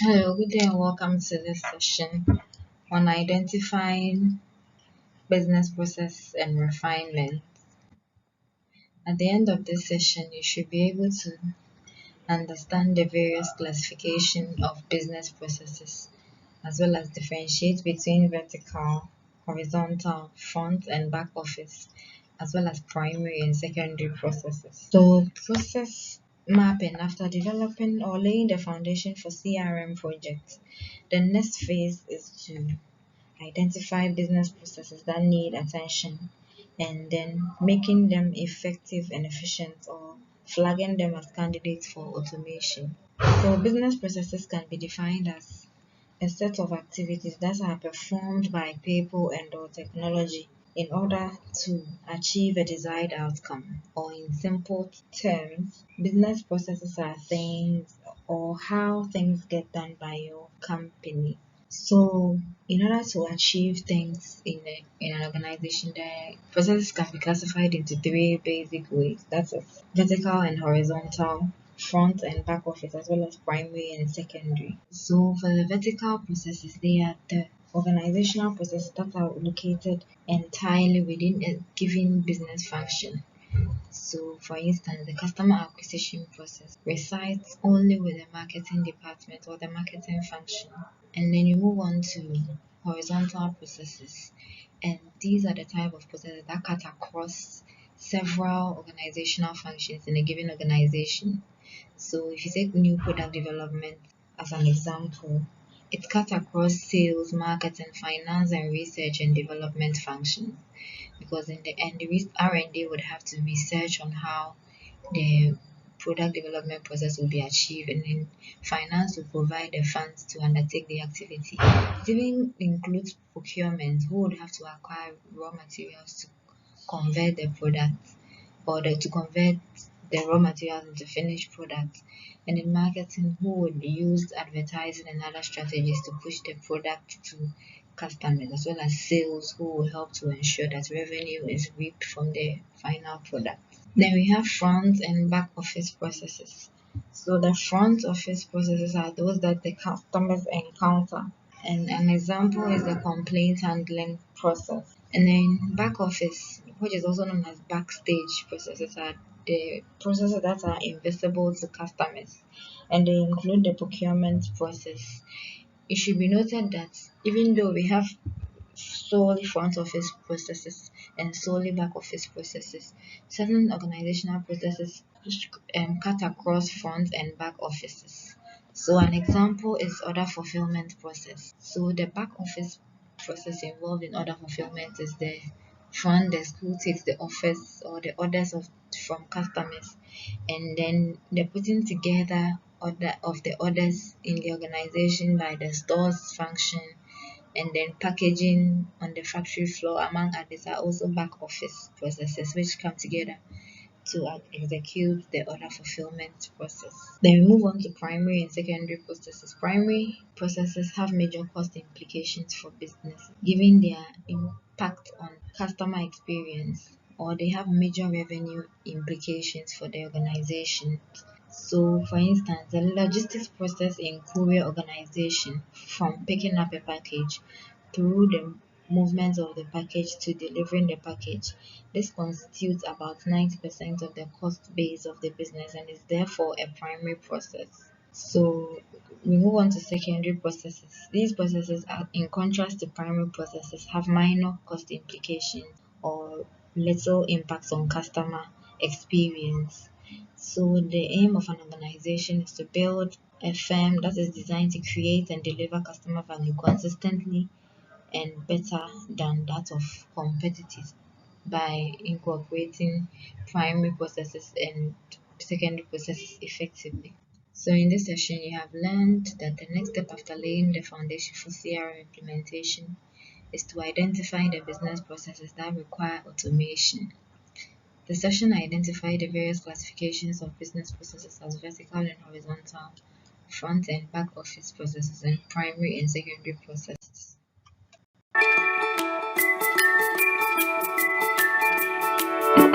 Hello, good day and welcome to this session on identifying business process and refinement. At the end of this session, you should be able to understand the various classification of business processes as well as differentiate between vertical, horizontal, front and back office, as well as primary and secondary processes. So, process mapping after developing or laying the foundation for CRM projects. The next phase is to identify business processes that need attention and then making them effective and efficient or flagging them as candidates for automation. So, business processes can be defined as a set of activities that are performed by people and or technology in order to achieve a desired outcome. Or in simple terms, business processes are things or how things get done by your company. So, in order to achieve things in an organization, the processes can be classified into three basic ways. That's vertical and horizontal, front and back office, as well as primary and secondary. So, for the vertical processes, they are the organizational processes that are located entirely within a given business function. So, for instance, the customer acquisition process resides only with the marketing department or the marketing function. And then you move on to horizontal processes. And these are the type of processes that cut across several organizational functions in a given organization. So, if you take new product development as an example, it cuts across sales, marketing, finance, and research and development functions because in the end the R&D would have to research on how the product development process will be achieved, and then finance will provide the funds to undertake the activity. It even includes procurement, who would have to acquire raw materials to convert the product to convert the raw materials into finished products, and in marketing, who would use advertising and other strategies to push the product to customers, as well as sales, who will help to ensure that revenue is reaped from the final product. Then we have front and back office processes. So the front office processes are those that the customers encounter. And an example is the complaint handling process. And then back office, which is also known as backstage processes, are the processes that are invisible to customers. And they include the procurement process. It should be noted that even though we have solely front office processes and solely back office processes, certain organizational processes cut across front and back offices. So an example is order fulfillment process. So the back office process involved in order fulfillment is the front desk who takes the office or the orders from customers, and then the putting together of the orders in the organization by the stores function, and then packaging on the factory floor, among others, are also back office processes which come together to execute the order fulfillment process. Then we move on to primary and secondary processes. Primary processes have major cost implications for business, given their impact on customer experience, or they have major revenue implications for the organization. So, for instance, the logistics process in courier organization, from picking up a package through the movement of the package to delivering the package. This constitutes about 90% of the cost base of the business and is therefore a primary process. So we move on to secondary processes. These processes are, in contrast to primary processes, have minor cost implications or little impacts on customer experience. So the aim of an organization is to build a firm that is designed to create and deliver customer value consistently and better than that of competitors by incorporating primary processes and secondary processes effectively. So in this session, you have learned that the next step after laying the foundation for CRM implementation is to identify the business processes that require automation. The session identified the various classifications of business processes as vertical and horizontal, front and back office processes, and primary and secondary processes.